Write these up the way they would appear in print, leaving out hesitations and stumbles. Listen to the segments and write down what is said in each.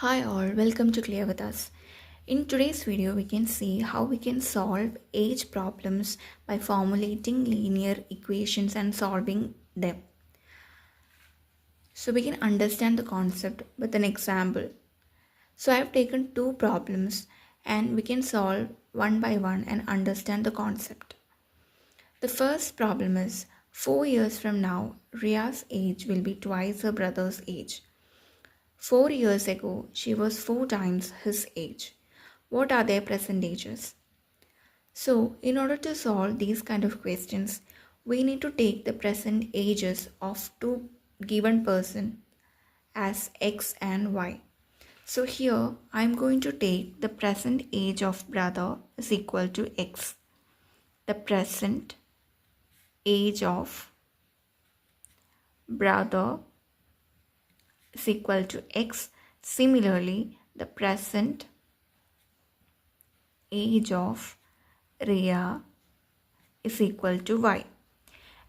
Hi all, welcome to Clear with us. In today's video, we can see how we can solve age problems by formulating linear equations and solving them. So we can understand the concept with an example. So I have taken two problems and we can solve one by one and understand the concept. The first problem is 4 years from now, Ria's age will be twice her brother's age. 4 years ago, she was 4 times his age. What are their present ages? So, in order to solve these kind of questions, we need to take the present ages of two given person as x and y. So here, I am going to take the present age of brother is equal to x. The present age of brother is equal to x. Similarly, the present age of Ria is equal to y.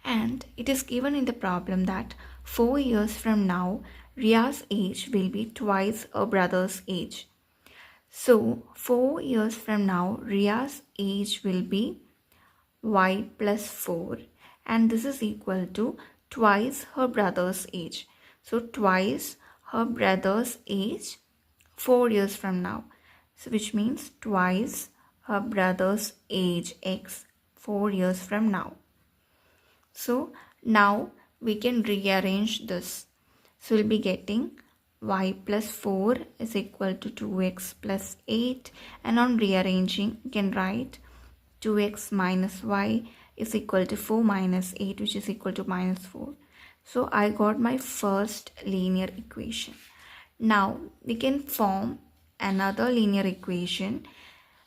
And it is given in the problem that 4 years from now, Ria's age will be twice her brother's age. So, 4 years from now, Ria's age will be y plus 4. And this is equal to twice her brother's age. So, twice her brother's age 4 years from now. So, which means twice her brother's age x 4 years from now. So, now we can rearrange this. So, we'll be getting y plus 4 is equal to 2x plus 8. And on rearranging, you can write 2x minus y is equal to 4 minus 8, which is equal to minus 4. So, I got my first linear equation. Now, we can form another linear equation.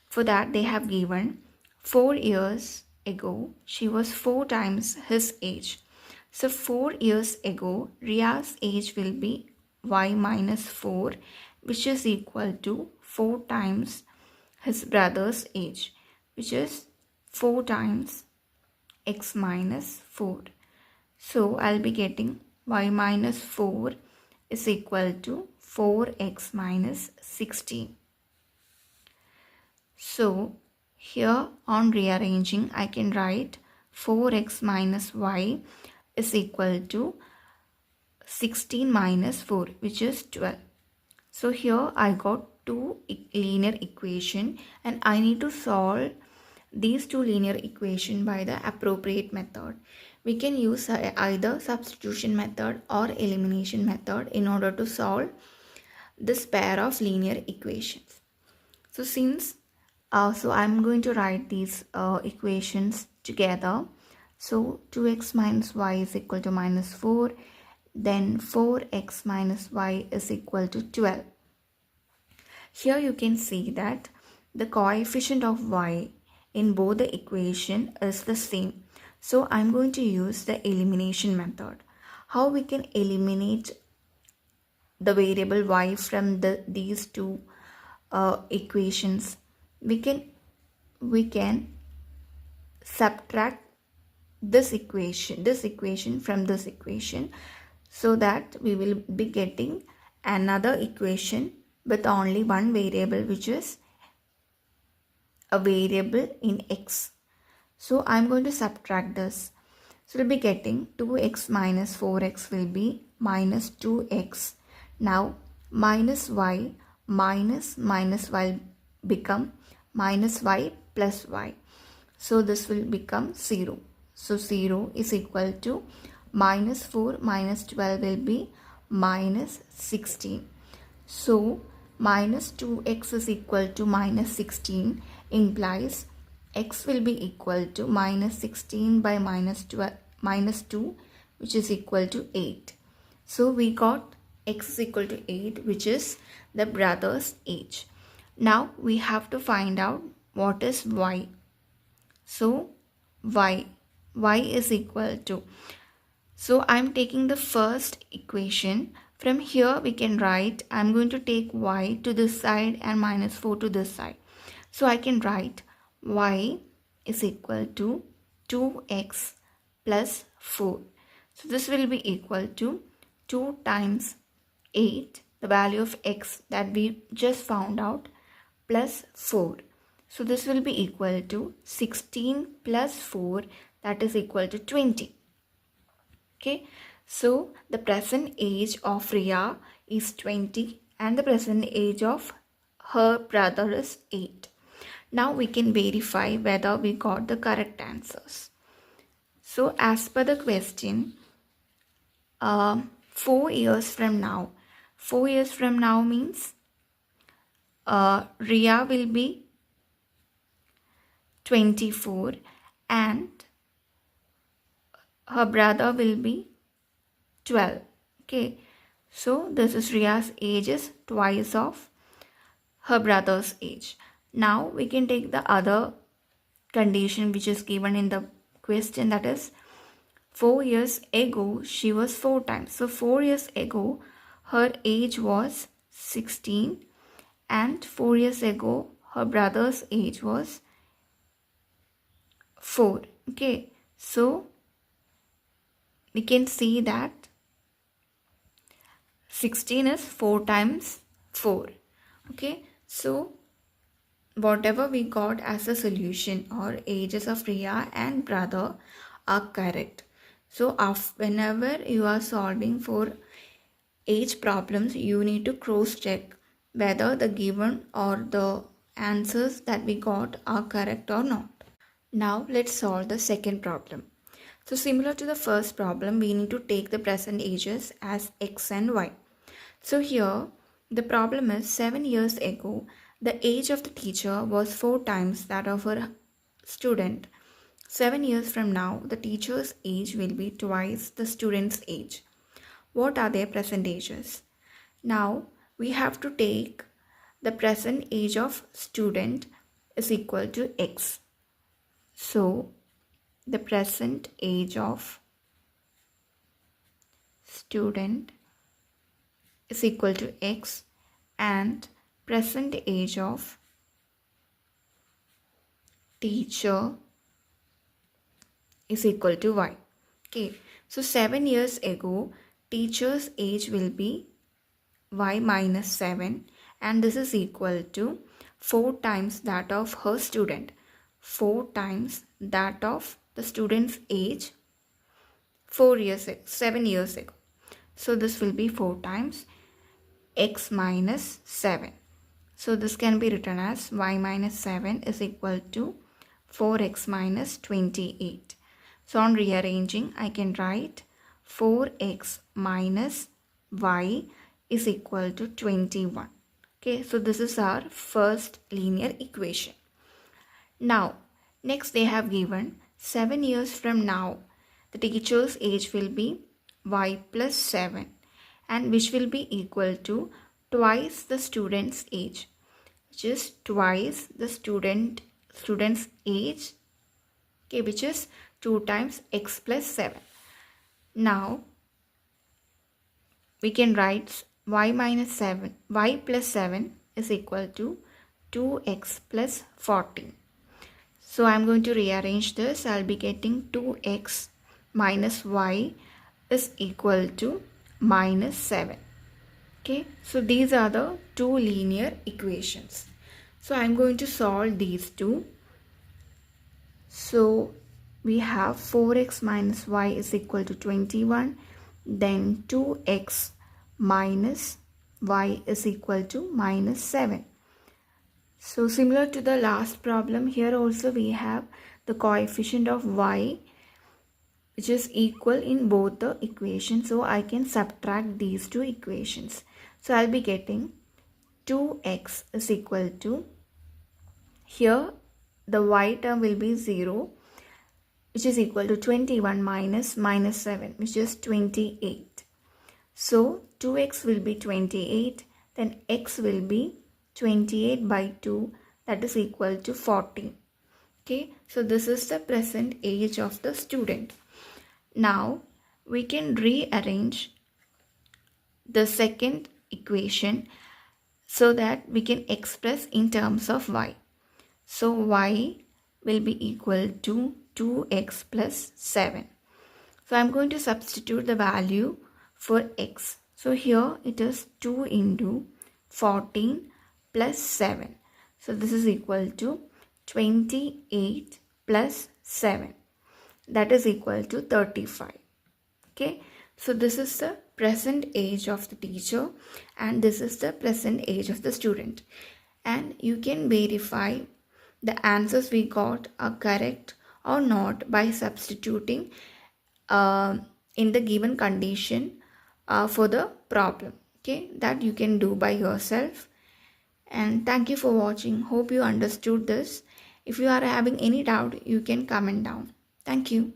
For that, they have given 4 years ago, she was 4 times his age. So, 4 years ago, Ria's age will be y minus 4, which is equal to 4 times his brother's age, which is 4 times x minus 4. So, I'll be getting y minus 4 is equal to 4x minus 16. So, here on rearranging, I can write 4x minus y is equal to 16 minus 4, which is 12. So, here I got two linear equation and I need to solve these two linear equation by the appropriate method. We can use either substitution method or elimination method in order to solve this pair of linear equations. So since I'm going to write these equations together. So 2x minus y is equal to minus 4. Then 4x minus y is equal to 12. Here you can see that the coefficient of y in both the equation is the same. So I'm going to use the elimination method. How we can eliminate the variable y from these two equations? We can subtract this equation from this equation, so that we will be getting another equation with only one variable, which is a variable in x. So I'm going to subtract this. So we'll be getting 2x minus 4x will be minus 2x. Now minus y minus y become minus y plus y. So this will become 0. So 0 is equal to minus 4 minus 12 will be minus 16. So minus 2x is equal to minus 16 implies x will be equal to minus 16 by minus 2, which is equal to 8. So we got x is equal to 8, which is the brother's age. Now we have to find out what is y. So y is equal to, so I'm taking the first equation. From here we can write, I'm going to take y to this side and minus 4 to this side. So I can write y is equal to 2x plus 4. So this will be equal to 2 times 8 the value of x that we just found out, plus 4. So this will be equal to 16 plus 4, that is equal to 20. Okay, so the present age of Ria is 20 and the present age of her brother is 8. Now we can verify whether we got the correct answers. So as per the question, 4 years from now, 4 years from now means Ria will be 24 and her brother will be 12. Okay, so this is Ria's age is twice of her brother's age. Now we can take the other condition which is given in the question, that is 4 years ago she was 4 times. So 4 years ago her age was 16 and 4 years ago her brother's age was 4. Okay, so we can see that 16 is 4 times 4. Okay, so whatever we got as a solution or ages of Ria and brother are correct. So whenever you are solving for age problems, you need to cross check whether the given or the answers that we got are correct or not. Now let's solve the second problem. So similar to the first problem, we need to take the present ages as x and y. So here the problem is 7 years ago the age of the teacher was 4 times that of her student. 7 years from now the teacher's age will be twice the student's age. What are their present ages? Now we have to take the present age of student is equal to x. So the present age of student is equal to x and present age of teacher is equal to y. Okay, so 7 years ago teacher's age will be y minus 7 and this is equal to 4 times that of her student. 4 times that of the student's age 7 years ago. So this will be 4 times x minus 7. So this can be written as y minus 7 is equal to 4x minus 28. So on rearranging, I can write 4x minus y is equal to 21. Okay, so this is our first linear equation. Now, next they have given 7 years from now, the teacher's age will be y plus 7 and which will be equal to twice the student's age, which is twice the student's age, okay, which is 2 times x plus 7. Now, we can write y plus 7 is equal to 2x plus 14. So I am going to rearrange this. I will be getting 2x minus y is equal to minus 7. Okay, so these are the two linear equations. So I am going to solve these two. So we have 4x minus y is equal to 21. Then 2x minus y is equal to minus 7. So similar to the last problem, here also we have the coefficient of y which is equal in both the equations. So I can subtract these two equations. So I'll be getting 2x is equal to, here the y term will be 0, which is equal to 21 minus 7, which is 28. So 2x will be 28, then x will be 28 by 2, that is equal to 14. Okay, so this is the present age of the student. Now we can rearrange the second equation so that we can express in terms of y. So y will be equal to 2x plus 7. So I am going to substitute the value for x. So here it is 2 into 14 plus 7. So this is equal to 28 plus 7. That is equal to 35. Okay. So this is the present age of the teacher and this is the present age of the student. And you can verify the answers we got are correct or not by substituting uh, in the given condition for the problem. Okay, that you can do by yourself. And thank you for watching. Hope you understood this. If you are having any doubt, you can comment down. Thank you.